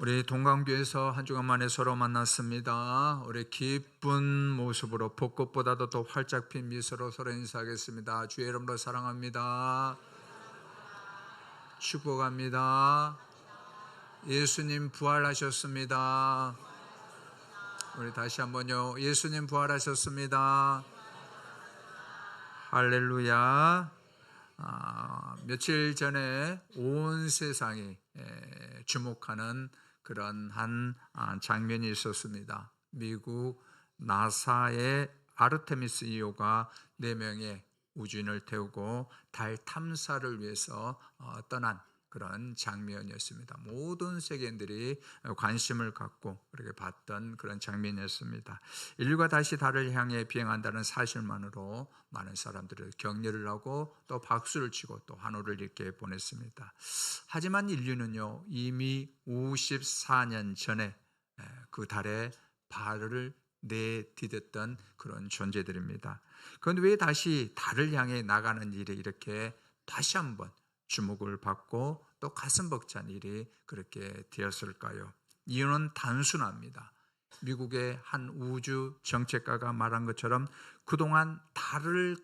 우리 동강교회에서 한 주간 만에 서로 만났습니다. 우리 기쁜 모습으로 벚꽃보다도 더 활짝 핀 미소로 서로 인사하겠습니다. 주의 이름으로 사랑합니다. 축복합니다. 예수님 부활하셨습니다. 우리 다시 한번요. 예수님 부활하셨습니다. 할렐루야. 며칠 전에 온 세상이 주목하는 그런 한 장면이 있었습니다. 미국 나사의 아르테미스 2호가 4명의 우주인을 태우고 달 탐사를 위해서 떠난 그런 장면이었습니다. 모든 세계인들이 관심을 갖고 그렇게 봤던 그런 장면이었습니다. 인류가 다시 달을 향해 비행한다는 사실만으로 많은 사람들이 격려를 하고 또 박수를 치고 또 환호를 이렇게 보냈습니다. 하지만 인류는요, 이미 54년 전에 그 달에 발을 내디뎠던 그런 존재들입니다. 그런데 왜 다시 달을 향해 나가는 일이 이렇게 다시 한번 주목을 받고 또 가슴 벅찬 일이 그렇게 되었을까요? 이유는 단순합니다. 미국의 한 우주 정책가가 말한 것처럼 그동안 달에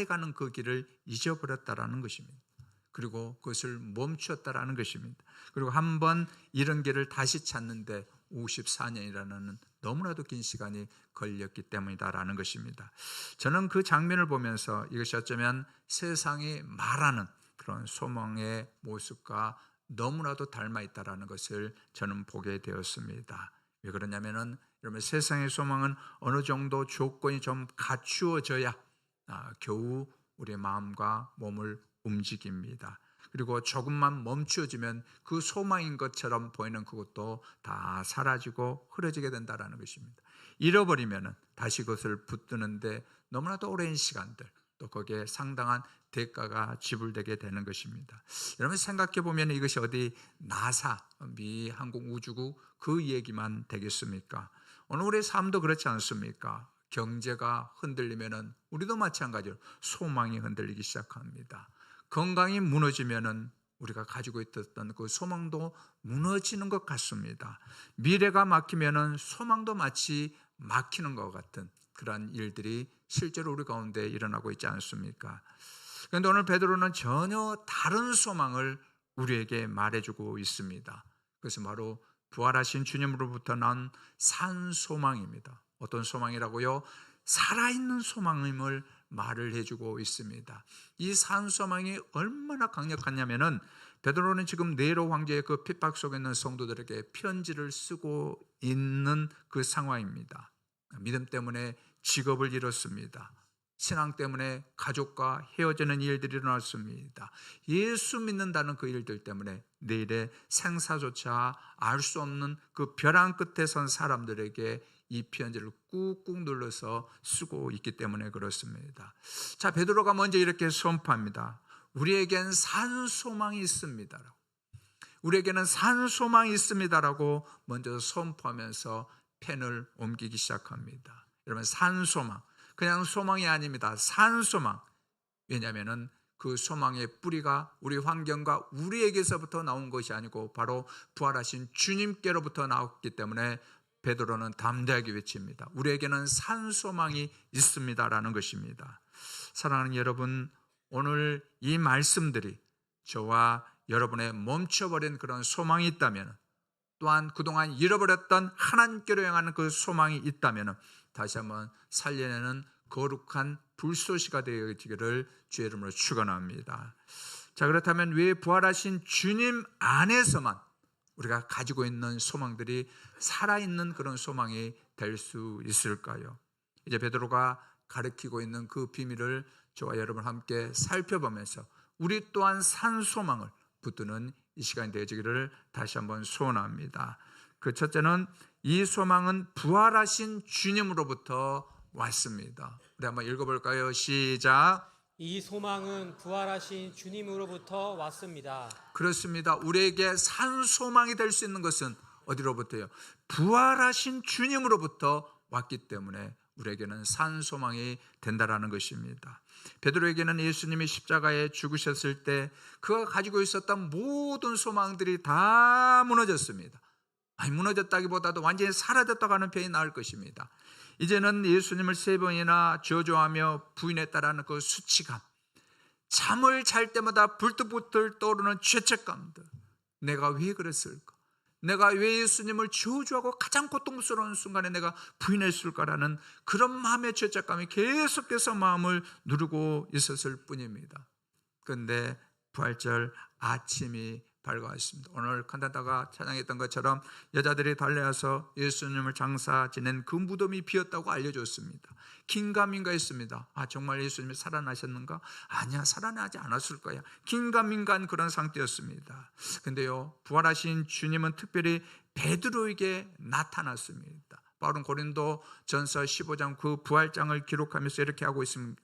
가는 그 길을 잊어버렸다라는 것입니다. 그리고 그것을 멈추었다라는 것입니다. 그리고 한번 이런 길을 다시 찾는데 54년이라는 너무나도 긴 시간이 걸렸기 때문이다라는 것입니다. 저는 그 장면을 보면서 이것이 어쩌면 세상이 말하는 그런 소망의 모습과 너무나도 닮아 있다라는 것을 저는 보게 되었습니다. 왜 그러냐면은 여러분, 세상의 소망은 어느 정도 조건이 좀 갖추어져야 겨우 우리의 마음과 몸을 움직입니다. 그리고 조금만 멈추어지면 그 소망인 것처럼 보이는 그것도 다 사라지고 흐려지게 된다는 것입니다. 잃어버리면 다시 그것을 붙드는데 너무나도 오랜 시간들, 또 거기에 상당한 대가가 지불되게 되는 것입니다. 여러분, 생각해 보면 이것이 어디 나사, 미 항공우주국 그 얘기만 되겠습니까? 오늘 우리의 삶도 그렇지 않습니까? 경제가 흔들리면 우리도 마찬가지로 소망이 흔들리기 시작합니다. 건강이 무너지면 우리가 가지고 있었던 그 소망도 무너지는 것 같습니다. 미래가 막히면 소망도 마치 막히는 것 같은 그러한 일들이 실제로 우리 가운데 일어나고 있지 않습니까? 그런데 오늘 베드로는 전혀 다른 소망을 우리에게 말해주고 있습니다. 그것은 바로 부활하신 주님으로부터 난 산 소망입니다. 어떤 소망이라고요? 살아있는 소망임을 말을 해주고 있습니다. 이 산 소망이 얼마나 강력하냐면은 베드로는 지금 네로 황제의 그 핍박 속에 있는 성도들에게 편지를 쓰고 있는 그 상황입니다. 믿음 때문에 직업을 잃었습니다. 신앙 때문에 가족과 헤어지는 일들이 일어났습니다. 예수 믿는다는 그 일들 때문에 내일의 생사조차 알 수 없는 그 벼랑 끝에 선 사람들에게 이 편지를 꾹꾹 눌러서 쓰고 있기 때문에 그렇습니다. 자, 베드로가 먼저 이렇게 선포합니다. 우리에겐 산 소망이 있습니다. 우리에게는 산 소망이 있습니다라고 먼저 선포하면서 펜을 옮기기 시작합니다. 여러분, 산 소망, 그냥 소망이 아닙니다. 산 소망. 왜냐하면 그 소망의 뿌리가 우리 환경과 우리에게서부터 나온 것이 아니고 바로 부활하신 주님께로부터 나왔기 때문에 베드로는 담대하게 외칩니다. 우리에게는 산 소망이 있습니다라는 것입니다. 사랑하는 여러분, 오늘 이 말씀들이 저와 여러분의 멈춰버린 그런 소망이 있다면, 또한 그동안 잃어버렸던 하나님께로 향하는 그 소망이 있다면 다시 한번 살려내는 거룩한 불쏘시가 되어지기를 주의 이름으로 축원합니다. 자, 그렇다면 왜 부활하신 주님 안에서만 우리가 가지고 있는 소망들이 살아있는 그런 소망이 될 수 있을까요? 이제 베드로가 가르치고 있는 그 비밀을 저와 여러분 함께 살펴보면서 우리 또한 산 소망을 붙드는 이 시간이 되어지기를 다시 한번 소원합니다. 그 첫째는 이 소망은 부활하신 주님으로부터 왔습니다. 우리 한번 읽어볼까요? 시작. 이 소망은 부활하신 주님으로부터 왔습니다. 그렇습니다. 우리에게 산 소망이 될 수 있는 것은 어디로부터요? 부활하신 주님으로부터 왔기 때문에 우리에게는 산 소망이 된다라는 것입니다. 베드로에게는 예수님이 십자가에 죽으셨을 때 그가 가지고 있었던 모든 소망들이 다 무너졌습니다. 아니, 무너졌다기보다도 완전히 사라졌다고 하는 표현이 나을 것입니다. 이제는 예수님을 3번이나 저주하며 부인했다라는 그 수치감, 잠을 잘 때마다 불뚝불뚝 떠오르는 죄책감들, 내가 왜 그랬을까? 내가 왜 예수님을 저주하고 가장 고통스러운 순간에 내가 부인했을까라는 그런 마음의 죄책감이 계속해서 마음을 누르고 있었을 뿐입니다. 그런데 부활절 아침이 밝아왔습니다. 오늘 칸타타가 찬양했던 것처럼 여자들이 달려와서 예수님을 장사 지낸 그 무덤이 비었다고 알려줬습니다. 긴가민가했습니다. 아, 정말 예수님이 살아나셨는가? 아니야, 살아나지 않았을 거야. 긴가민가한 그런 상태였습니다. 근데요, 부활하신 주님은 특별히 베드로에게 나타났습니다. 바울은 고린도 전서 15장 그 부활장을 기록하면서 이렇게 하고 있습니다.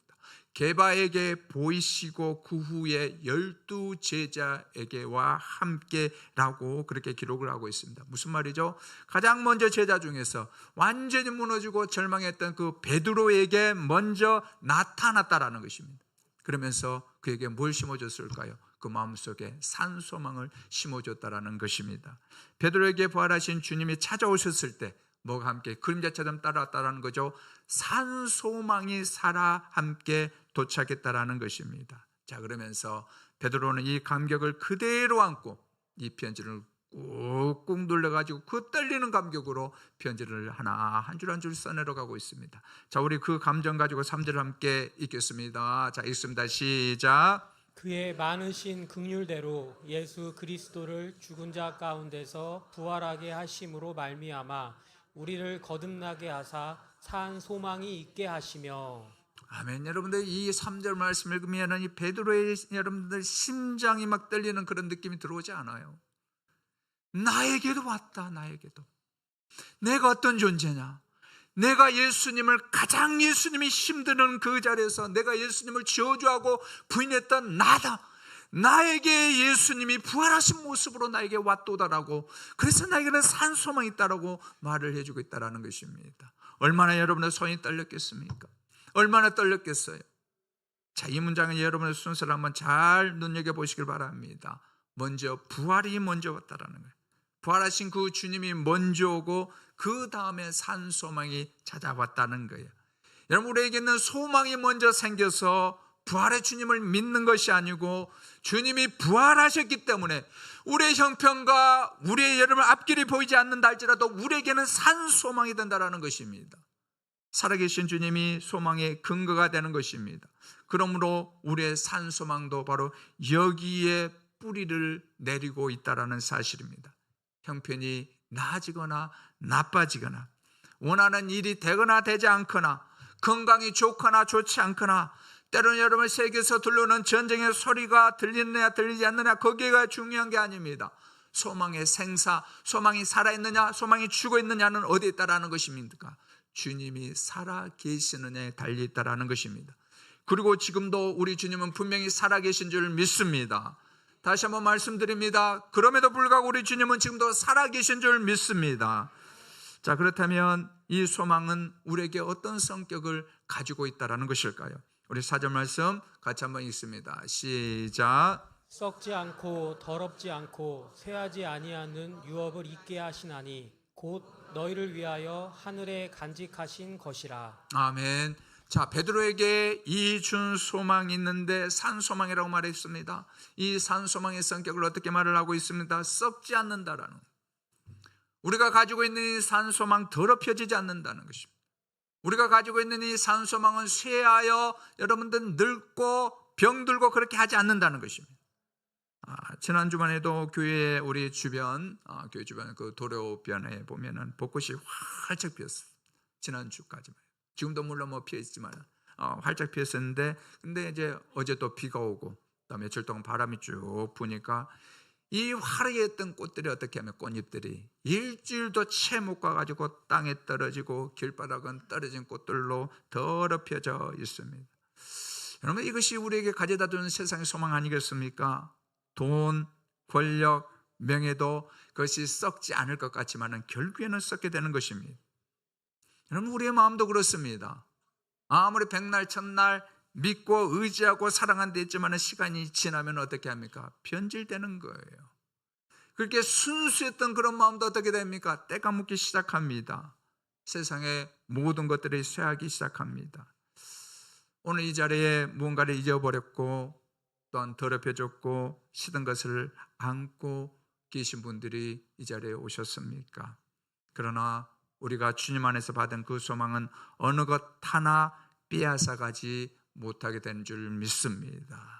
게바에게 보이시고 그 후에 12 제자에게와 함께라고 그렇게 기록을 하고 있습니다. 무슨 말이죠? 가장 먼저 제자 중에서 완전히 무너지고 절망했던 그 베드로에게 먼저 나타났다라는 것입니다. 그러면서 그에게 뭘 심어줬을까요? 그 마음속에 산소망을 심어줬다라는 것입니다. 베드로에게 부활하신 주님이 찾아오셨을 때 뭐가 함께 그림자처럼 따라왔다라는 거죠. 산소망이 살아 함께 도착했다라는 것입니다. 자, 그러면서 베드로는 이 감격을 그대로 안고 이 편지를 꾹꾹 눌러가지고 그 떨리는 감격으로 편지를 하나 한 줄 한 줄 써내려가고 있습니다. 자, 우리 그 감정 가지고 3절을 함께 읽겠습니다. 자, 읽습니다. 시작. 그의 많으신 긍휼대로 예수 그리스도를 죽은 자 가운데서 부활하게 하심으로 말미암아 우리를 거듭나게 하사 산 소망이 있게 하시며. 아멘. 여러분들 이 3절 말씀 읽으면 이 베드로의 여러분들 심장이 막 떨리는 그런 느낌이 들어오지 않아요? 나에게도 왔다. 나에게도 내가 어떤 존재냐, 내가 예수님을 가장 예수님이 힘드는 그 자리에서 내가 예수님을 저주하고 부인했던 나다. 나에게 예수님이 부활하신 모습으로 나에게 왔도다라고, 그래서 나에게는 산 소망이 있다라고 말을 해주고 있다라는 것입니다. 얼마나 여러분의 손이 떨렸겠습니까? 얼마나 떨렸겠어요? 자, 이 문장은 여러분의 순서를 한번 잘 눈여겨보시길 바랍니다. 먼저 부활이 먼저 왔다라는 거예요. 부활하신 그 주님이 먼저 오고 그 다음에 산 소망이 찾아왔다는 거예요. 여러분, 우리에게는 소망이 먼저 생겨서 부활의 주님을 믿는 것이 아니고 주님이 부활하셨기 때문에 우리의 형편과 우리의 여러분 앞길이 보이지 않는다 할지라도 우리에게는 산 소망이 된다는 것입니다. 살아계신 주님이 소망의 근거가 되는 것입니다. 그러므로 우리의 산 소망도 바로 여기에 뿌리를 내리고 있다는 사실입니다. 형편이 나아지거나 나빠지거나 원하는 일이 되거나 되지 않거나 건강이 좋거나 좋지 않거나 때로는 여러분 세계에서 들려오는 전쟁의 소리가 들리느냐 들리지 않느냐 거기가 중요한 게 아닙니다. 소망의 생사, 소망이 살아있느냐 소망이 죽어있느냐는 어디에 있다라는 것입니까? 주님이 살아계시느냐에 달려있다라는 것입니다. 그리고 지금도 우리 주님은 분명히 살아계신 줄 믿습니다. 다시 한번 말씀드립니다. 그럼에도 불구하고 우리 주님은 지금도 살아계신 줄 믿습니다. 자, 그렇다면 이 소망은 우리에게 어떤 성격을 가지고 있다라는 것일까요? 우리 4절 말씀 같이 한번 읽습니다. 시작. 썩지 않고 더럽지 않고 쇠하지 아니하는 유업을 있게 하시나니 곧 너희를 위하여 하늘에 간직하신 것이라. 아멘. 자, 베드로에게 이 준 소망이 있는데 산소망이라고 말했습니다. 이 산소망의 성격을 어떻게 말을 하고 있습니다? 썩지 않는다라는, 우리가 가지고 있는 이 산소망 더럽혀지지 않는다는 것입니다. 우리가 가지고 있는 이 산소망은 쇠하여 여러분들 늙고 병들고 그렇게 하지 않는다는 것입니다. 지난 주간에도 교회 우리 주변 교회 주변 그 도로변에 보면은 벚꽃이 활짝 피었어요. 지난 주까지만. 지금도 물론 뭐 피어 있지만 활짝 피었었는데, 근데 이제 어제 또 비가 오고 또 며칠 동안 바람이 쭉 부니까 이 화려했던 꽃들이 어떻게 하면 꽃잎들이 일주일도 채 못 가가지고 땅에 떨어지고 길바닥은 떨어진 꽃들로 더럽혀져 있습니다. 여러분, 이것이 우리에게 가져다 주는 세상의 소망 아니겠습니까? 돈, 권력, 명예도 그것이 썩지 않을 것 같지만 결국에는 썩게 되는 것입니다. 여러분, 우리의 마음도 그렇습니다. 아무리 백날 첫날 믿고 의지하고 사랑한 데 있지만 시간이 지나면 어떻게 합니까? 변질되는 거예요. 그렇게 순수했던 그런 마음도 어떻게 됩니까? 때가 묻기 시작합니다. 세상의 모든 것들이 쇠하기 시작합니다. 오늘 이 자리에 무언가를 잊어버렸고 또한 더럽혀졌고 시든 것을 안고 계신 분들이 이 자리에 오셨습니까? 그러나 우리가 주님 안에서 받은 그 소망은 어느 것 하나 빼앗아가지 못하게 되는 줄 믿습니다.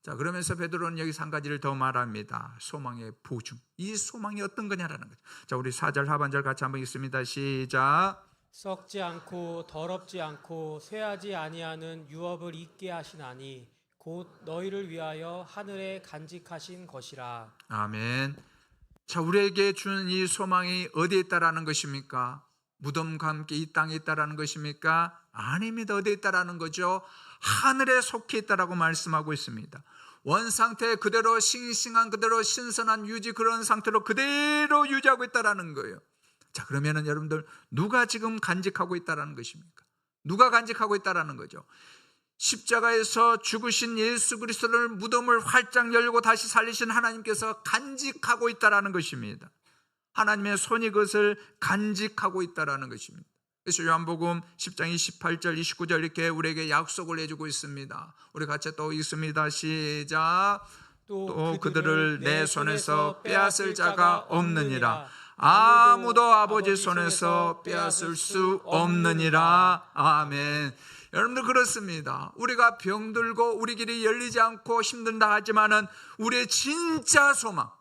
자, 그러면서 베드로는 여기서 한 가지를 더 말합니다. 소망의 보증. 이 소망이 어떤 거냐라는 거죠. 자, 우리 4절 하반절 같이 한번 읽습니다. 시작. 썩지 않고 더럽지 않고 쇠하지 아니하는 유업을 있게 하시나니 곧 너희를 위하여 하늘에 간직하신 것이라. 아멘. 자, 우리에게 주는 이 소망이 어디에 있다라는 것입니까? 무덤과 함께 이 땅에 있다라는 것입니까? 아닙니다. 어디에 있다라는 거죠? 하늘에 속해 있다라고 말씀하고 있습니다. 원상태 그대로 싱싱한 그대로 신선한 유지 그런 상태로 그대로 유지하고 있다라는 거예요. 자, 그러면은 여러분들 누가 지금 간직하고 있다라는 것입니까? 누가 간직하고 있다라는 거죠? 십자가에서 죽으신 예수 그리스도를 무덤을 활짝 열고 다시 살리신 하나님께서 간직하고 있다라는 것입니다. 하나님의 손이 그것을 간직하고 있다라는 것입니다. 그래서 요한복음 10장 28절 29절 이렇게 우리에게 약속을 해주고 있습니다. 우리 같이 또 읽습니다. 시작. 또 그들을 내 손에서 빼앗을 자가 없느니라. 아무도 아버지 손에서 빼앗을 수 없느니라. 아멘. 여러분들 그렇습니다. 우리가 병들고 우리 길이 열리지 않고 힘든다 하지만은 우리의 진짜 소망,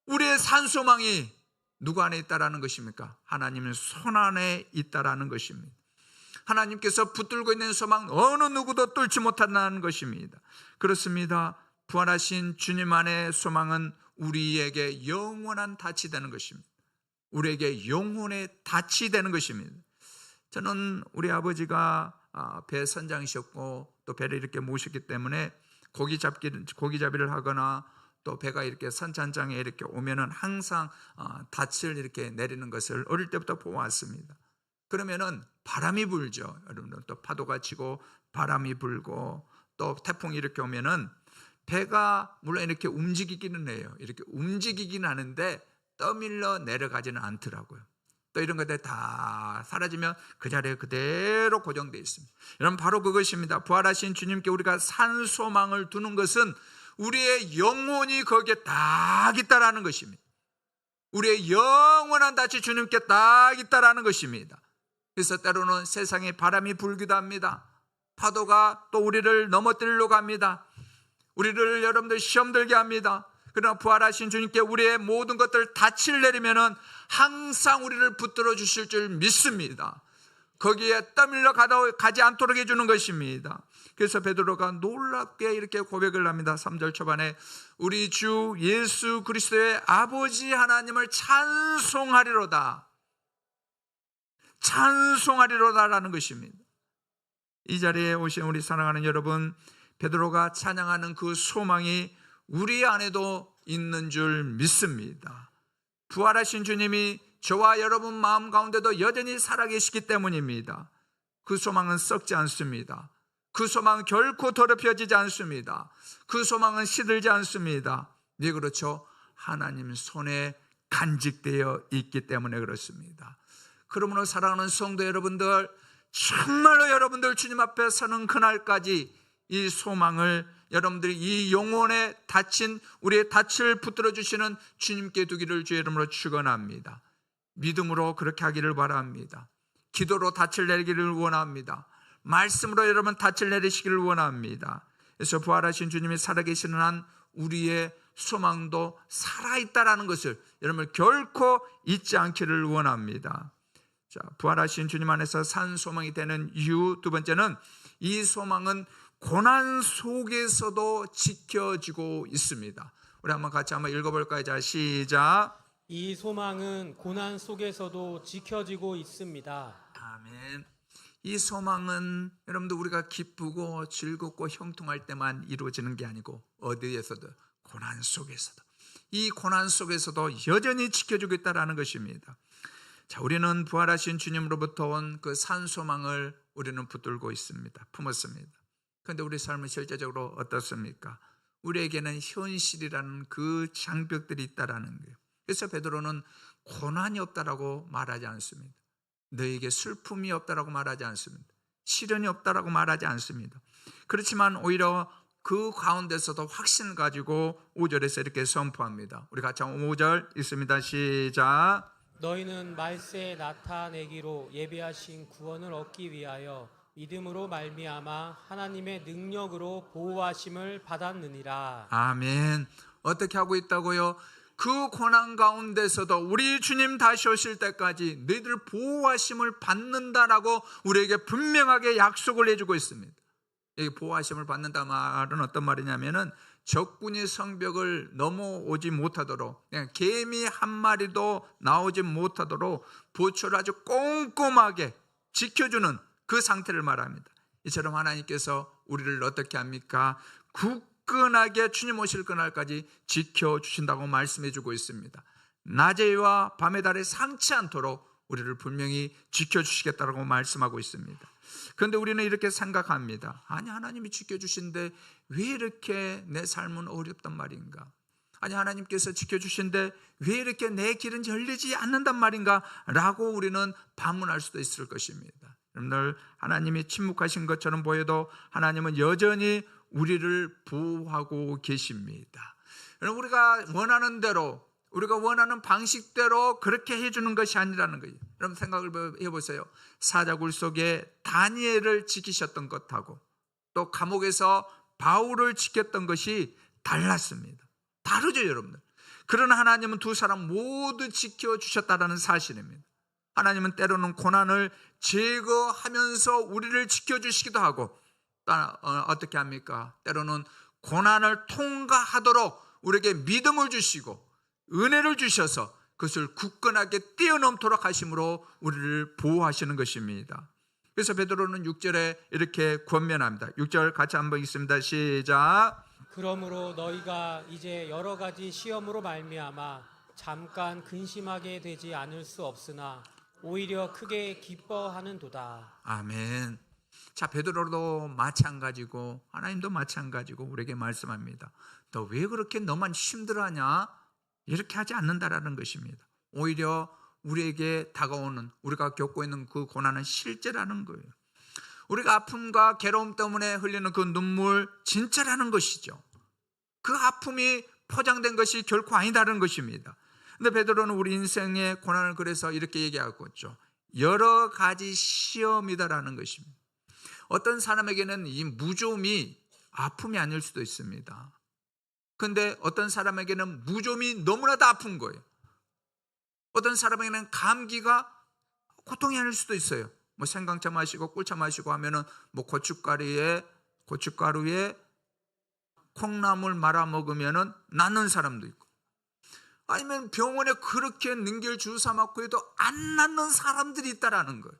우리의 산소망이 누구 안에 있다라는 것입니까? 하나님의 손 안에 있다라는 것입니다. 하나님께서 붙들고 있는 소망 어느 누구도 뚫지 못한다는 것입니다. 그렇습니다. 부활하신 주님 안의 소망은 우리에게 영원한 닻이 되는 것입니다. 우리에게 영혼의 닻이 되는 것입니다. 저는 우리 아버지가 배 선장이셨고 또 배를 이렇게 모셨기 때문에 고기잡이를 하거나 또 배가 이렇게 선찬장에 이렇게 오면은 항상 닻을 이렇게 내리는 것을 어릴 때부터 보았습니다. 그러면은 바람이 불죠. 여러분들 또 파도가 치고 바람이 불고 또 태풍이 이렇게 오면은 배가 물론 이렇게 움직이기는 해요. 이렇게 움직이긴 하는데 떠밀려 내려가지는 않더라고요. 또 이런 것들 다 사라지면 그 자리에 그대로 고정되어 있습니다. 여러분 바로 그것입니다. 부활하신 주님께 우리가 산 소망을 두는 것은 우리의 영혼이 거기에 딱 있다라는 것입니다. 우리의 영원한 닻이 주님께 딱 있다라는 것입니다. 그래서 때로는 세상에 바람이 불기도 합니다. 파도가 또 우리를 넘어뜨리려 갑니다. 우리를 여러분들 시험 들게 합니다. 그러나 부활하신 주님께 우리의 모든 것들 닻을 내리면은 항상 우리를 붙들어 주실 줄 믿습니다. 거기에 떠밀려 가지 않도록 해주는 것입니다. 그래서 베드로가 놀랍게 이렇게 고백을 합니다. 3절 초반에 우리 주 예수 그리스도의 아버지 하나님을 찬송하리로다. 찬송하리로다라는 것입니다. 이 자리에 오신 우리 사랑하는 여러분, 베드로가 찬양하는 그 소망이 우리 안에도 있는 줄 믿습니다. 부활하신 주님이 저와 여러분 마음 가운데도 여전히 살아계시기 때문입니다. 그 소망은 썩지 않습니다. 그 소망은 결코 더럽혀지지 않습니다. 그 소망은 시들지 않습니다. 네, 그렇죠. 하나님 손에 간직되어 있기 때문에 그렇습니다. 그러므로 사랑하는 성도 여러분들, 정말로 여러분들 주님 앞에 서는 그날까지 이 소망을 여러분들이 이 영혼에 닫힌 우리의 닻을 붙들어 주시는 주님께 두기를 주의 이름으로 축원합니다. 믿음으로 그렇게 하기를 바랍니다. 기도로 닻을 내리기를 원합니다. 말씀으로 여러분 닻을 내리시기를 원합니다. 그래서 부활하신 주님이 살아계시는 한 우리의 소망도 살아있다라는 것을 여러분 결코 잊지 않기를 원합니다. 자, 부활하신 주님 안에서 산 소망이 되는 이유 두 번째는 이 소망은 고난 속에서도 지켜지고 있습니다. 우리 한번 같이 한번 읽어볼까요? 자, 시작. 이 소망은 고난 속에서도 지켜지고 있습니다. 아멘. 이 소망은 여러분들 우리가 기쁘고 즐겁고 형통할 때만 이루어지는 게 아니고 어디에서도 고난 속에서도 이 고난 속에서도 여전히 지켜주고 있다는 것입니다. 자, 우리는 부활하신 주님으로부터 온 그 산 소망을 우리는 붙들고 있습니다. 품었습니다. 그런데 우리 삶은 실제적으로 어떻습니까? 우리에게는 현실이라는 그 장벽들이 있다라는 거예요. 그래서 베드로는 고난이 없다라고 말하지 않습니다. 너에게 슬픔이 없다라고 말하지 않습니다. 시련이 없다라고 말하지 않습니다. 그렇지만 오히려 그 가운데서도 확신을 가지고 5절에서 이렇게 선포합니다. 우리 같이 5절 읽습니다. 시작. 너희는 말세에 나타내기로 예비하신 구원을 얻기 위하여 믿음으로 말미암아 하나님의 능력으로 보호하심을 받았느니라. 아멘. 어떻게 하고 있다고요? 그 고난 가운데서도 우리 주님 다시 오실 때까지 너희들 보호하심을 받는다라고 우리에게 분명하게 약속을 해주고 있습니다. 여기 보호하심을 받는다 말은 어떤 말이냐면은 적군이 성벽을 넘어오지 못하도록, 그냥 개미 한 마리도 나오지 못하도록 보초를 아주 꼼꼼하게 지켜주는 그 상태를 말합니다. 이처럼 하나님께서 우리를 어떻게 합니까? 굳건하게 주님 오실 그날까지 지켜주신다고 말씀해 주고 있습니다. 낮에와 밤의 달에 상치 않도록 우리를 분명히 지켜주시겠다고 말씀하고 있습니다. 그런데 우리는 이렇게 생각합니다. 아니, 하나님이 지켜주신데 왜 이렇게 내 삶은 어렵단 말인가? 아니, 하나님께서 지켜주신데 왜 이렇게 내 길은 열리지 않는단 말인가? 라고 우리는 반문할 수도 있을 것입니다. 여러분들, 하나님이 침묵하신 것처럼 보여도 하나님은 여전히 우리를 보호하고 계십니다. 우리가 원하는 대로, 우리가 원하는 방식대로 그렇게 해주는 것이 아니라는 거예요. 여러분 생각을 해보세요. 사자굴 속에 다니엘을 지키셨던 것하고 또 감옥에서 바울을 지켰던 것이 달랐습니다. 다르죠, 여러분들. 그러나 하나님은 두 사람 모두 지켜주셨다는 사실입니다. 하나님은 때로는 고난을 제거하면서 우리를 지켜주시기도 하고, 어떻게 합니까? 때로는 고난을 통과하도록 우리에게 믿음을 주시고 은혜를 주셔서 그것을 굳건하게 뛰어넘도록 하심으로 우리를 보호하시는 것입니다. 그래서 베드로는 6절에 이렇게 권면합니다. 6절 같이 한번 읽습니다. 시작. 그러므로 너희가 이제 여러 가지 시험으로 말미암아 잠깐 근심하게 되지 않을 수 없으나 오히려 크게 기뻐하는도다. 아멘. 자, 베드로도 마찬가지고 하나님도 마찬가지고 우리에게 말씀합니다. 너 왜 그렇게 너만 힘들어하냐? 이렇게 하지 않는다라는 것입니다. 오히려 우리에게 다가오는, 우리가 겪고 있는 그 고난은 실제라는 거예요. 우리가 아픔과 괴로움 때문에 흘리는 그 눈물 진짜라는 것이죠. 그 아픔이 포장된 것이 결코 아니다라는 것입니다. 근데 베드로는 우리 인생의 고난을 그래서 이렇게 얘기하고 있죠. 여러 가지 시험이다라는 것입니다. 어떤 사람에게는 이 무좀이 아픔이 아닐 수도 있습니다. 그런데 어떤 사람에게는 무좀이 너무나도 아픈 거예요. 어떤 사람에게는 감기가 고통이 아닐 수도 있어요. 뭐 생강차 마시고 꿀차 마시고 하면은 뭐 고춧가루에 콩나물 말아 먹으면은 낫는 사람도 있고, 아니면 병원에 그렇게 능결 주사 맞고 해도 안 낫는 사람들이 있다라는 거예요.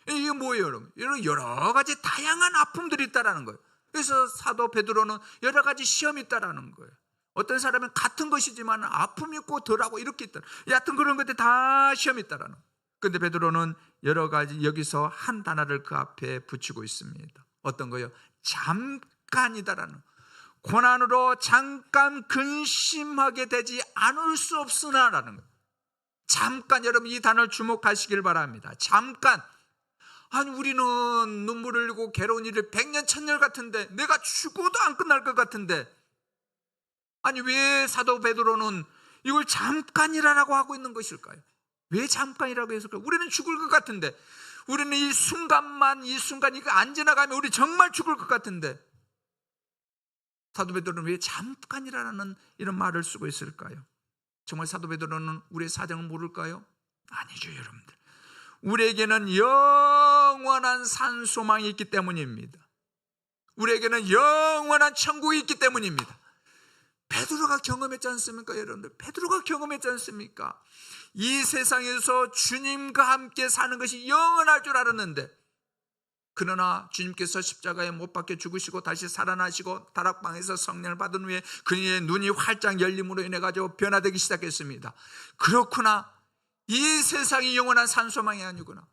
이게 뭐예요, 여러분? 이런 여러 가지 다양한 아픔들이 있다라는 거예요. 그래서 사도 베드로는 여러 가지 시험이 있다라는 거예요. 어떤 사람은 같은 것이지만 아픔이 있고 덜하고 이렇게 있다. 여하튼 그런 것들 다 시험이 있다라는 거예요. 그런데 베드로는 여러 가지 여기서 한 단어를 그 앞에 붙이고 있습니다. 어떤 거요? 잠깐이다라는, 고난으로 잠깐 근심하게 되지 않을 수 없으나라는 거예요. 잠깐, 여러분 이 단어를 주목하시길 바랍니다. 잠깐. 아니, 우리는 눈물을 흘리고 괴로운 일을 100년 1000년 같은데, 내가 죽어도 안 끝날 것 같은데, 아니 왜 사도 베드로는 이걸 잠깐이라고 하고 있는 것일까요? 왜 잠깐이라고 했을까요? 우리는 죽을 것 같은데, 우리는 이 순간이 이거 안 지나가면 우리 정말 죽을 것 같은데, 사도 베드로는 왜 잠깐이라는 이런 말을 쓰고 있을까요? 정말 사도 베드로는 우리의 사정을 모를까요? 아니죠, 여러분들. 우리에게는 영원한 산 소망이 있기 때문입니다. 우리에게는 영원한 천국이 있기 때문입니다. 베드로가 경험했지 않습니까, 여러분들? 베드로가 경험했지 않습니까? 이 세상에서 주님과 함께 사는 것이 영원할 줄 알았는데, 그러나 주님께서 십자가에 못 박혀 죽으시고 다시 살아나시고 다락방에서 성령을 받은 후에 그의 눈이 활짝 열림으로 인해 가지고 변화되기 시작했습니다. 그렇구나, 이 세상이 영원한 산소망이 아니구나.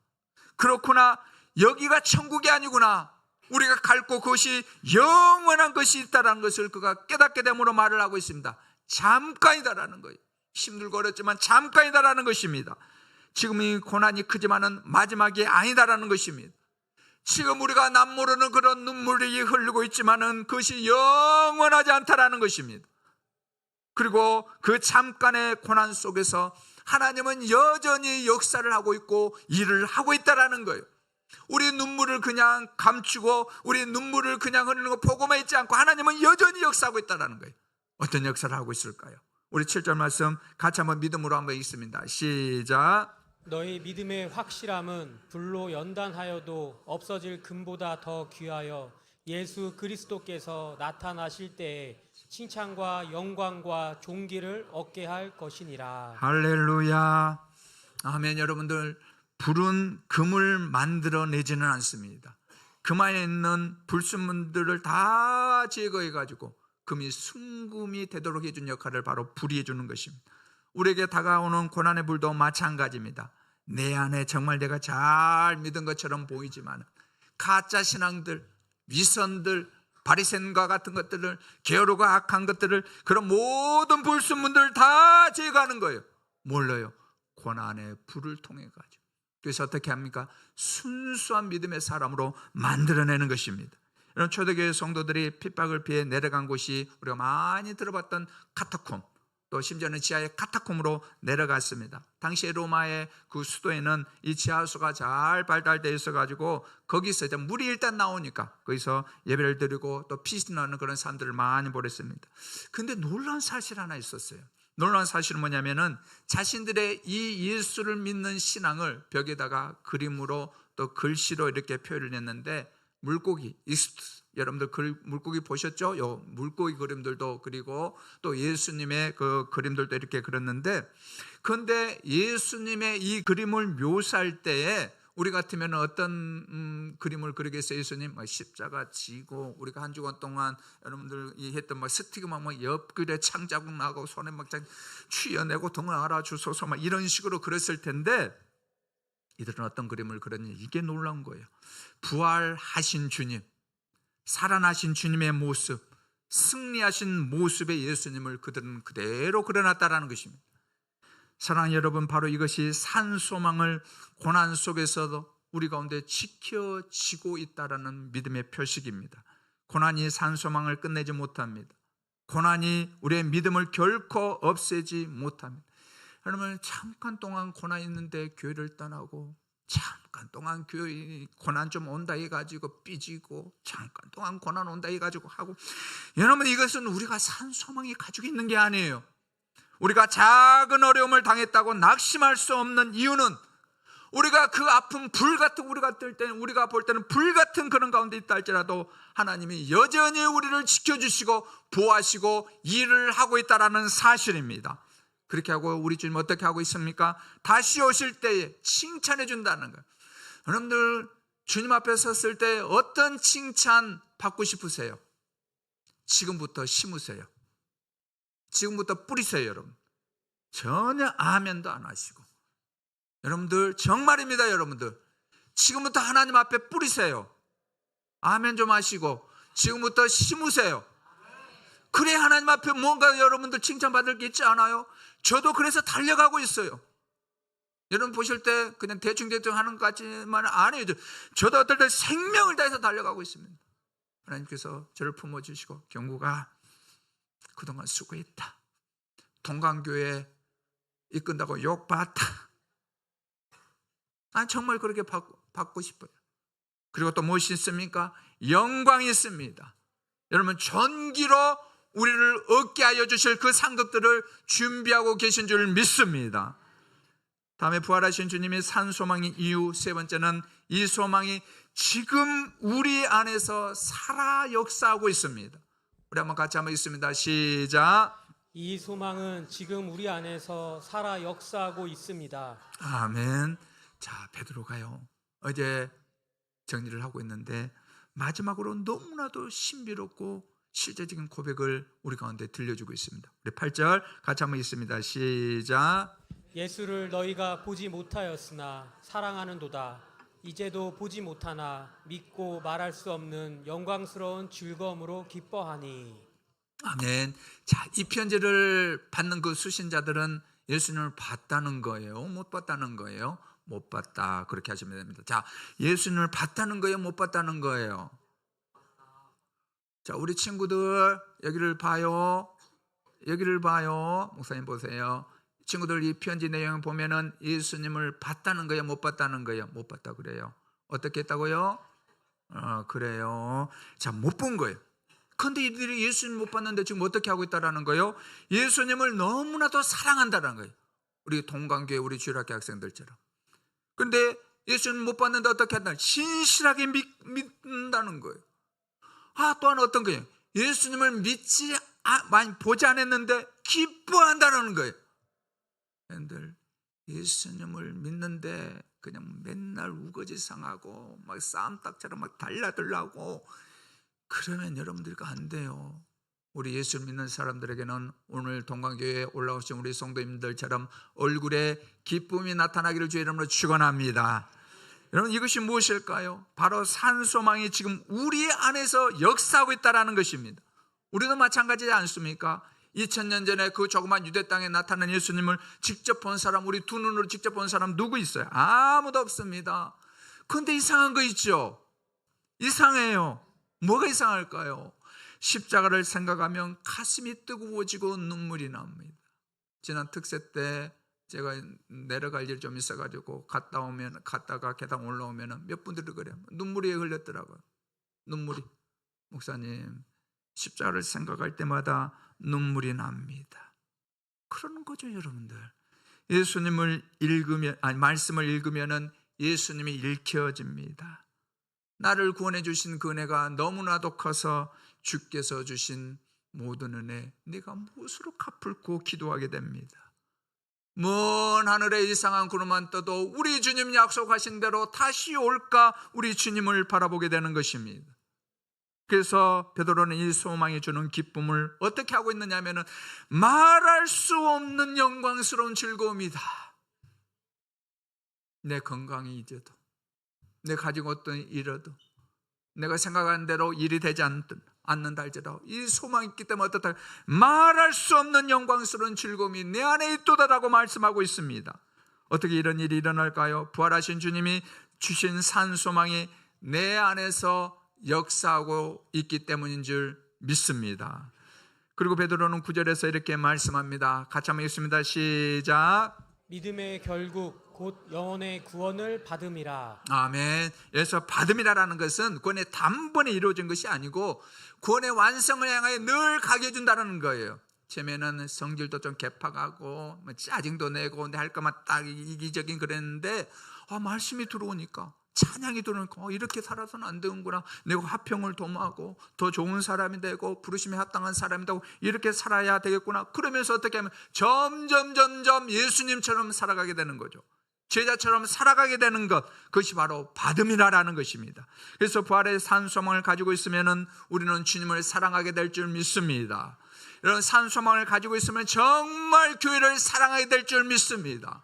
그렇구나, 여기가 천국이 아니구나. 우리가 갈고 그것이 영원한 것이 있다는 것을 그가 깨닫게 됨으로 말을 하고 있습니다. 잠깐이다라는 거예요. 힘들고 어렵지만 잠깐이다라는 것입니다. 지금 이 고난이 크지만은 마지막이 아니다라는 것입니다. 지금 우리가 남모르는 그런 눈물이 흐르고 있지만은 그것이 영원하지 않다라는 것입니다. 그리고 그 잠깐의 고난 속에서 하나님은 여전히 역사를 하고 있고 일을 하고 있다라는 거예요. 우리 눈물을 그냥 감추고 우리 눈물을 그냥 흐르는 거 보고만 있지 않고 하나님은 여전히 역사하고 있다라는 거예요. 어떤 역사를 하고 있을까요? 우리 7절 말씀 같이 한번 믿음으로 한번 읽습니다. 시작. 너희 믿음의 확실함은 불로 연단하여도 없어질 금보다 더 귀하여 예수 그리스도께서 나타나실 때에 칭찬과 영광과 존귀를 얻게 할 것이니라. 할렐루야. 아멘. 여러분들, 불은 금을 만들어내지는 않습니다. 금 안에 있는 불순물들을 다 제거해 가지고 금이 순금이 되도록 해준 역할을 바로 불이 해주는 것입니다. 우리에게 다가오는 고난의 불도 마찬가지입니다. 내 안에 정말 내가 잘 믿은 것처럼 보이지만 가짜 신앙들, 위선들, 바리새인과 같은 것들을, 게으르고 악한 것들을, 그런 모든 불순물들을 다 제거하는 거예요. 뭘로요? 고난의 불을 통해 가지고. 그래서 어떻게 합니까? 순수한 믿음의 사람으로 만들어내는 것입니다. 이런 초대교회 성도들이 핍박을 피해 내려간 곳이 우리가 많이 들어봤던 카타콤, 또 심지어는 지하의 카타콤으로 내려갔습니다. 당시에 로마의 그 수도에는 이 지하수가 잘 발달되어 있어가지고 거기서 이제 물이 일단 나오니까 거기서 예배를 드리고 또 피신하는 그런 사람들을 많이 보냈습니다. 근데 놀라운 사실 하나 있었어요. 놀라운 사실은 뭐냐면은 자신들의 이 예수를 믿는 신앙을 벽에다가 그림으로 또 글씨로 이렇게 표현을 했는데, 물고기, 여러분들 물고기 보셨죠? 요 물고기 그림들도 그리고 또 예수님의 그 그림들도 이렇게 그렸는데, 그런데 예수님의 이 그림을 묘사할 때에 우리 같으면 어떤 그림을 그리겠어요? 예수님 십자가 지고 우리가 한 주간 동안 여러분들이 했던 스티그마 옆글에 창자국 나고 손에 막 쥐어내고 등을 알아주소서 이런 식으로 그렸을 텐데, 이들은 어떤 그림을 그렸냐? 이게 놀라운 거예요. 부활하신 주님, 살아나신 주님의 모습, 승리하신 모습의 예수님을 그들은 그대로 그려놨다라는 것입니다. 사랑하는 여러분, 바로 이것이 산소망을 고난 속에서도 우리 가운데 지켜지고 있다라는 믿음의 표식입니다. 고난이 산소망을 끝내지 못합니다. 고난이 우리의 믿음을 결코 없애지 못합니다. 여러분, 잠깐 동안 고난 있는데 교회를 떠나고, 잠깐 동안 교회 고난 좀 온다 해가지고 삐지고, 잠깐 동안 고난 온다 해가지고 하고, 여러분, 이것은 우리가 산소망이 가지고 있는 게 아니에요. 우리가 작은 어려움을 당했다고 낙심할 수 없는 이유는 우리가 그 아픈 불 같은, 우리가 볼 때는 불 같은 그런 가운데 있다 할지라도 하나님이 여전히 우리를 지켜주시고 보호하시고 일을 하고 있다는 사실입니다. 그렇게 하고 우리 주님 어떻게 하고 있습니까? 다시 오실 때에 칭찬해 준다는 거예요. 여러분들, 주님 앞에 섰을 때 어떤 칭찬 받고 싶으세요? 지금부터 심으세요. 지금부터 뿌리세요. 여러분, 전혀 아멘도 안 하시고, 여러분들 정말입니다. 여러분들 지금부터 하나님 앞에 뿌리세요. 아멘 좀 하시고 지금부터 심으세요. 그래 하나님 앞에 뭔가 여러분들 칭찬받을 게 있지 않아요? 저도 그래서 달려가고 있어요. 여러분 보실 때 그냥 대충 하는 것 같지만 아니에요. 저도 어떨 때 생명을 다해서 달려가고 있습니다. 하나님께서 저를 품어주시고, 경구가 그동안 수고했다, 동강교회 이끈다고 욕받았다, 난 정말 그렇게 받고 싶어요. 그리고 또 무엇이 있습니까? 영광이 있습니다. 여러분, 전기로 우리를 얻게 하여 주실 그 상급들을 준비하고 계신 줄 믿습니다. 다음에 부활하신 주님의 산 소망의 이유 세 번째는, 이 소망이 지금 우리 안에서 살아 역사하고 있습니다. 우리 한번 같이 한번 읽습니다. 시작. 이 소망은 지금 우리 안에서 살아 역사하고 있습니다. 아멘. 자, 베드로가요, 어제 정리를 하고 있는데 마지막으로 너무나도 신비롭고 실제적인 고백을 우리 가운데 들려주고 있습니다. 우리 8절 같이 한번 읽습니다. 시작. 예수를 너희가 보지 못하였으나 사랑하는도다. 이제도 보지 못하나 믿고 말할 수 없는 영광스러운 즐거움으로 기뻐하니. 아멘. 자, 이 편지를 받는 그 수신자들은 예수님을 봤다는 거예요? 못 봤다는 거예요? 못 봤다. 그렇게 하시면 됩니다. 자, 예수님을 봤다는 거예요? 못 봤다는 거예요? 자, 우리 친구들 여기를 봐요. 여기를 봐요. 목사님 보세요. 친구들 이 편지 내용 보면은 예수님을 봤다는 거예요? 못 봤다는 거예요? 못 봤다 그래요. 어떻게 했다고요? 그래요. 자, 못 본 거예요. 그런데 이들이 예수님 못 봤는데 지금 어떻게 하고 있다라는 거예요? 예수님을 너무나도 사랑한다는 거예요. 우리 동관교회 우리 주일학교 학생들처럼. 그런데 예수님 못 봤는데 어떻게 한다? 신실하게 믿는다는 거예요. 또한 어떤 거예요? 예수님을 많이 보지 않았는데 기뻐한다는 거예요. 여러분들 예수님을 믿는데 그냥 맨날 우거지 상하고 막 싸움닭처럼 막 달라들라고 그러면 여러분들과 안 돼요. 우리 예수 믿는 사람들에게는 오늘 동관교회에 올라오신 우리 성도님들처럼 얼굴에 기쁨이 나타나기를 주의 이름으로 축원합니다. 여러분 이것이 무엇일까요? 바로 산소망이 지금 우리 안에서 역사하고 있다는 것입니다. 우리도 마찬가지지 않습니까? 2000년 전에 그 조그만 유대 땅에 나타난 예수님을 직접 본 사람, 우리 두 눈으로 직접 본 사람 누구 있어요? 아무도 없습니다. 그런데 이상한 거 있죠? 이상해요. 뭐가 이상할까요? 십자가를 생각하면 가슴이 뜨거워지고 눈물이 납니다. 지난 특세 때 제가 내려갈 일 좀 있어가지고 갔다가 계단 올라오면 몇 분들이 그래요. 눈물이 흘렸더라고요. 눈물이. 목사님, 십자가를 생각할 때마다 눈물이 납니다. 그러는 거죠, 여러분들. 예수님을 말씀을 읽으면은 예수님이 읽혀집니다. 나를 구원해 주신 그 은혜가 너무나도 커서 주께서 주신 모든 은혜 내가 무엇으로 갚을고 기도하게 됩니다. 먼 하늘에 이상한 구름만 떠도 우리 주님 약속하신 대로 다시 올까 우리 주님을 바라보게 되는 것입니다. 그래서 베드로는 이 소망이 주는 기쁨을 어떻게 하고 있느냐 하면 말할 수 없는 영광스러운 즐거움이다. 내 건강이 이제도, 내 가지고 어떤 잃어도, 내가 생각한 대로 일이 되지 않는다 할지라도 이 소망이 있기 때문에 어떻다 말할 수 없는 영광스러운 즐거움이 내 안에 있도다라고 말씀하고 있습니다. 어떻게 이런 일이 일어날까요? 부활하신 주님이 주신 산소망이 내 안에서 역사하고 있기 때문인 줄 믿습니다. 그리고 베드로는 9절에서 이렇게 말씀합니다. 같이 한번 읽습니다. 시작. 믿음의 결국 곧 영혼의 구원을 받음이라. 아멘. 그래서 받음이라는 것은 구원의 단번에 이루어진 것이 아니고 구원의 완성을 향하여 늘 가게 해준다는 거예요. 처음에는 성질도 좀 개팍하고 짜증도 내고 할 것만 딱 이기적인 그랬는데 말씀이 들어오니까, 찬양이 들어오니까 이렇게 살아서는 안 되는구나. 내가 화평을 도모하고 더 좋은 사람이 되고 부르심에 합당한 사람이 되고 이렇게 살아야 되겠구나. 그러면서 어떻게 하면 점점 예수님처럼 살아가게 되는 거죠. 제자처럼 살아가게 되는 것, 그것이 바로 받음이라는 것입니다. 그래서 부활의 산소망을 가지고 있으면 우리는 주님을 사랑하게 될 줄 믿습니다. 이런 산소망을 가지고 있으면 정말 교회를 사랑하게 될 줄 믿습니다.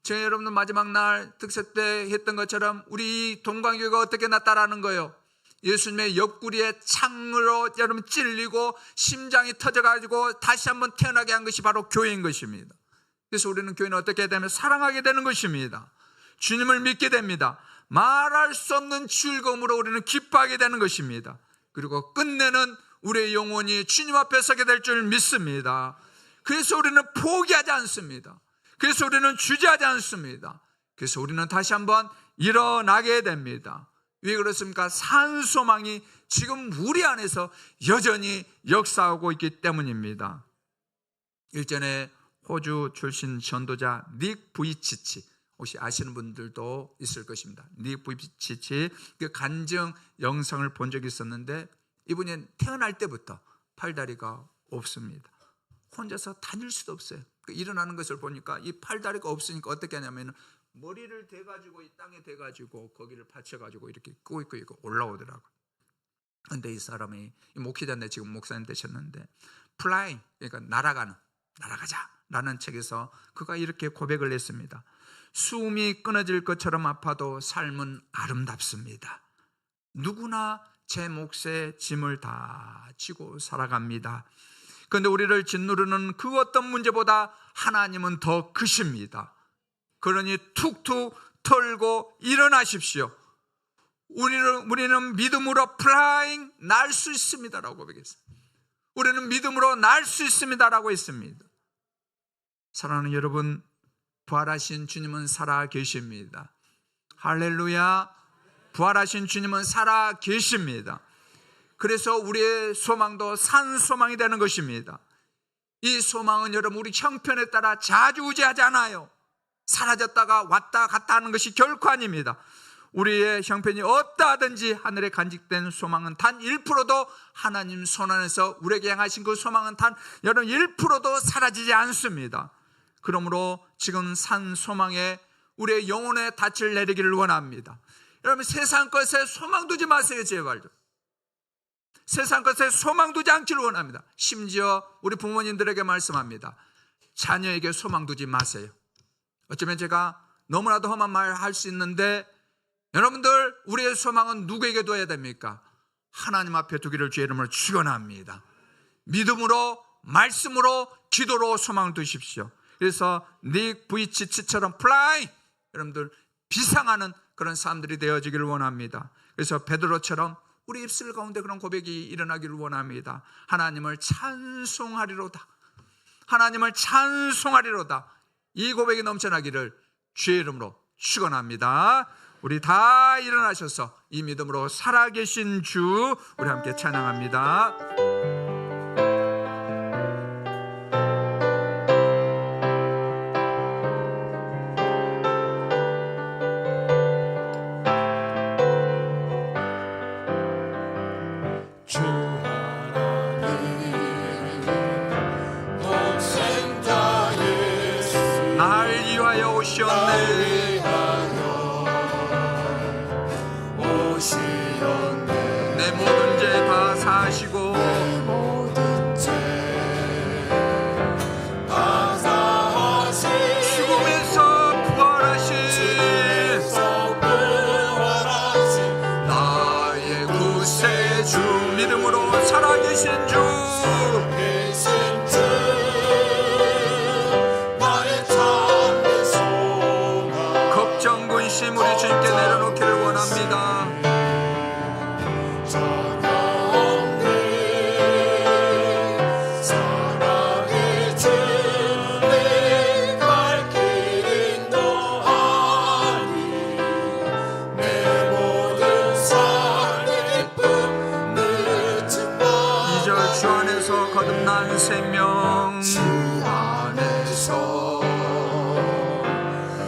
제가 여러분들 마지막 날 특세 때 했던 것처럼 우리 동관교회가 어떻게 났다라는 거예요. 예수님의 옆구리에 창으로 여러분 찔리고 심장이 터져가지고 다시 한번 태어나게 한 것이 바로 교회인 것입니다. 그래서 우리는 교회는 어떻게 되면 사랑하게 되는 것입니다. 주님을 믿게 됩니다. 말할 수 없는 즐거움으로 우리는 기뻐하게 되는 것입니다. 그리고 끝내는 우리의 영혼이 주님 앞에 서게 될 줄 믿습니다. 그래서 우리는 포기하지 않습니다. 그래서 우리는 주저하지 않습니다. 그래서 우리는 다시 한번 일어나게 됩니다. 왜 그렇습니까? 산소망이 지금 우리 안에서 여전히 역사하고 있기 때문입니다. 일전에 호주 출신 전도자 닉 부이치치, 혹시 아시는 분들도 있을 것입니다. 닉 부이치치 그 간증 영상을 본 적이 있었는데, 이분이 태어날 때부터 팔다리가 없습니다. 혼자서 다닐 수도 없어요. 일어나는 것을 보니까 이 팔다리가 없으니까 어떻게 하냐면 머리를 대가지고 이 땅에 대가지고 거기를 받쳐가지고 이렇게 꾸이꾸이 올라오더라고요. 그런데 이 사람이 목회자인데 지금 목사님 되셨는데 플라잉, 그러니까 날아가자 라는 책에서 그가 이렇게 고백을 했습니다. 숨이 끊어질 것처럼 아파도 삶은 아름답습니다. 누구나 제 몫의 짐을 다 지고 살아갑니다. 그런데 우리를 짓누르는 그 어떤 문제보다 하나님은 더 크십니다. 그러니 툭툭 털고 일어나십시오. 우리는 믿음으로 플라잉 날 수 있습니다라고 고백했습니다. 우리는 믿음으로 날 수 있습니다라고 했습니다. 사랑하는 여러분, 부활하신 주님은 살아 계십니다. 할렐루야. 부활하신 주님은 살아 계십니다. 그래서 우리의 소망도 산 소망이 되는 것입니다. 이 소망은 여러분 우리 형편에 따라 좌지우지하지 않아요. 사라졌다가 왔다 갔다 하는 것이 결코 아닙니다. 우리의 형편이 어떠하든지 하늘에 간직된 소망은 단 1%도 하나님 손 안에서 우리에게 향하신 그 소망은 단 여러분 1%도 사라지지 않습니다. 그러므로 지금 산 소망에 우리의 영혼의 닻을 내리기를 원합니다. 여러분 세상 것에 소망 두지 마세요. 제발 좀. 세상 것에 소망 두지 않기를 원합니다. 심지어 우리 부모님들에게 말씀합니다. 자녀에게 소망 두지 마세요. 어쩌면 제가 너무나도 험한 말 할 수 있는데 여러분들 우리의 소망은 누구에게 둬야 됩니까? 하나님 앞에 두기를 주의 이름으로 축원합니다. 믿음으로 말씀으로 기도로 소망을 두십시오. 그래서 닉 부이치치처럼 플라이 여러분들 비상하는 그런 사람들이 되어지기를 원합니다. 그래서 베드로처럼 우리 입술 가운데 그런 고백이 일어나기를 원합니다. 하나님을 찬송하리로다. 하나님을 찬송하리로다. 이 고백이 넘쳐나기를 주의 이름으로 축원합니다. 우리 다 일어나셔서 이 믿음으로 살아계신 주 우리 함께 찬양합니다. 날 위하여 오셨네. 내 모든 죄 다 사시고 죽음에서 부활하신 나의 구세주 믿음으로 살아계신 주 걱정 근심 우리 주님께 내려놓기를 원합니다. 거듭난 생명 주 안에서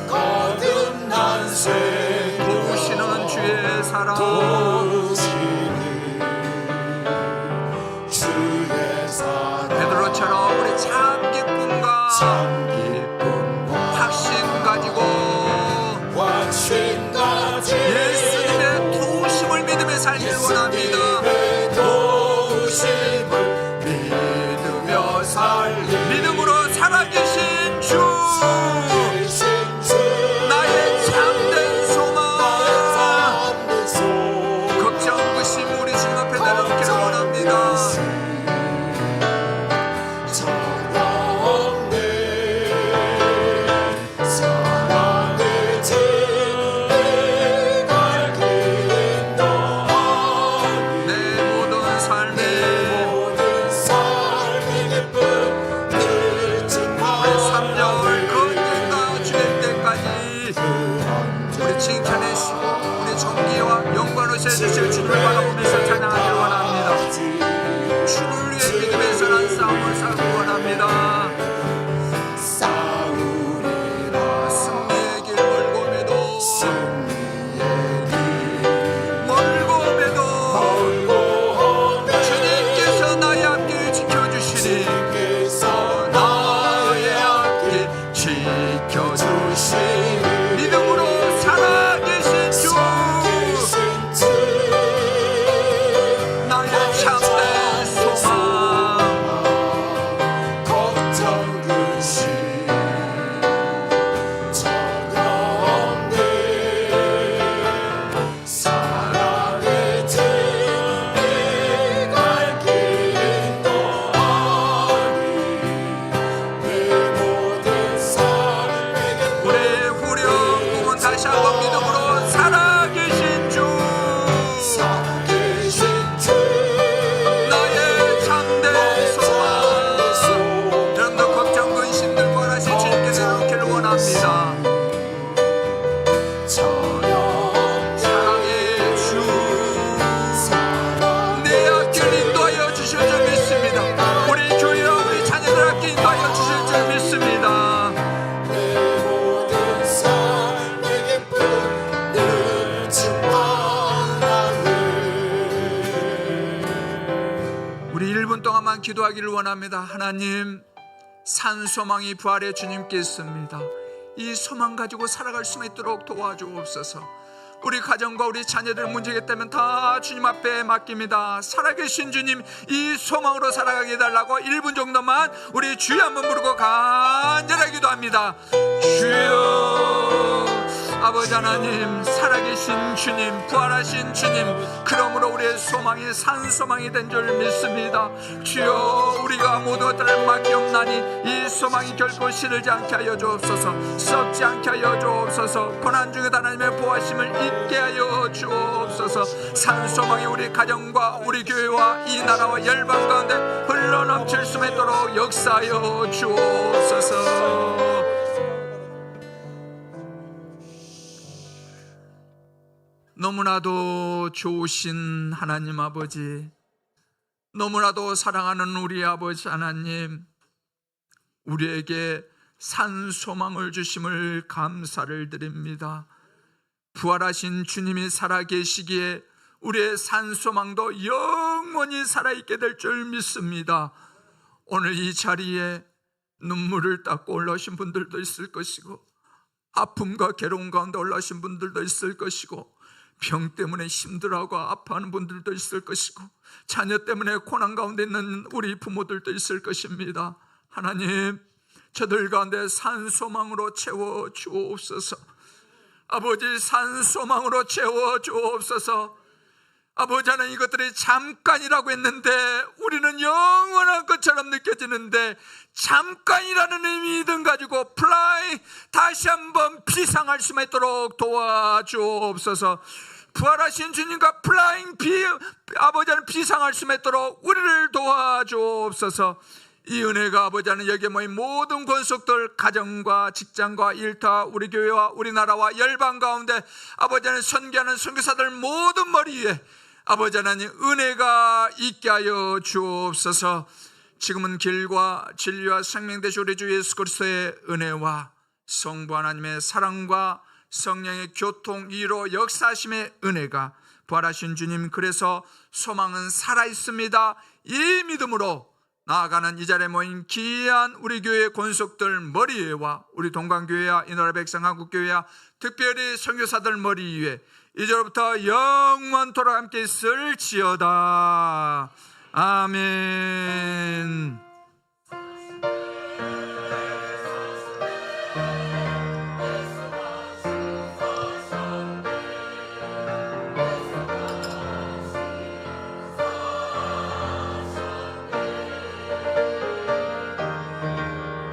거듭난 생명 도우시는 주의 사랑 베드로처럼 우리 참 기쁨과 확신 가지고 예수님의 도우심을 믿음에 살기를 원합니다. 믿음으로 살아계신 주 나의 참된 소망 걱정 근심 우리 주님 앞에 내려놓기를 원합니다. 주실 주님을 바라보면서 찬양하기를 원합니다. 주를 위해 믿음의 선한 싸움을 살기 원합니다. 승리의 길 멀고 매도 주님께서 나의 앞길 지켜주시니 나의 앞길 지켜주시니 믿음으로 살아계신 주 참된 소망 다시 한번 믿음으로 살아계신 주, 나의 참된 소망. 여러분들 걱정 근심들 권하신 주님께 내놓기를 원합니다. 사랑의 주, 내 앞길 인도하여 주실 줄 믿습니다. 우리 교회와 우리 자녀들 앞길 인도하여 주실 줄 믿습니다. 우리 1분 동안만 기도하기를 원합니다. 하나님, 산 소망이 부활의 주님께 있습니다. 이 소망 가지고 살아갈 수 있도록 도와주옵소서. 우리 가정과 우리 자녀들 문제가 있다면 다 주님 앞에 맡깁니다. 살아계신 주님, 이 소망으로 살아가게 해달라고 1분 정도만 우리 주여 한번 부르고 간절하게 기도합니다. 주여, 아버지 하나님, 살아계신 주님, 부활하신 주님, 그러므로 우리의 소망이 산 소망이 된 줄 믿습니다. 주여, 우리가 모두 것들을 맡기옵나니 이 소망이 결코 시들지 않게 하여 주옵소서. 썩지 않게 하여 주옵소서. 고난 중에 하나님의 보호하심을 있게 하여 주옵소서. 산 소망이 우리 가정과 우리 교회와 이 나라와 열방 가운데 흘러넘칠 수 있도록 역사하여 주옵소서. 너무나도 좋으신 하나님 아버지, 너무나도 사랑하는 우리 아버지 하나님, 우리에게 산 소망을 주심을 감사를 드립니다. 부활하신 주님이 살아계시기에 우리의 산 소망도 영원히 살아있게 될 줄 믿습니다. 오늘 이 자리에 눈물을 닦고 올라오신 분들도 있을 것이고, 아픔과 괴로움 가운데 올라오신 분들도 있을 것이고, 병 때문에 힘들어하고 아파하는 분들도 있을 것이고, 자녀 때문에 고난 가운데 있는 우리 부모들도 있을 것입니다. 하나님, 저들 가운데 산 소망으로 채워 주옵소서. 아버지, 산 소망으로 채워 주옵소서. 아버지 하나님, 이것들이 잠깐이라고 했는데 우리는 영원한 것처럼 느껴지는데, 잠깐이라는 의미든 가지고 플라이, 다시 한번 비상할 수 있도록 도와주옵소서. 부활하신 주님과 플라잉 아버지 하나님, 비상할 수 있도록 우리를 도와주옵소서. 이 은혜가 아버지 하나님, 여기에 모인 모든 권속들, 가정과 직장과 일터, 우리 교회와 우리나라와 열방 가운데 아버지 하나님, 선교하는 선교사들 모든 머리 위에 아버지 하나님 은혜가 있게 하여 주옵소서. 지금은 길과 진리와 생명 되신 우리 주 예수 그리스도의 은혜와 성부 하나님의 사랑과 성령의 교통, 위로 역사하심의 은혜가, 부활하신 주님, 그래서 소망은 살아있습니다, 이 믿음으로 나아가는 이 자리에 모인 귀한 우리 교회 권속들 머리 위에와 우리 동강교회와 이 나라 백성 한국교회와 특별히 선교사들 머리 위에 이제로부터 영원토록 함께 있을지어다. 아멘.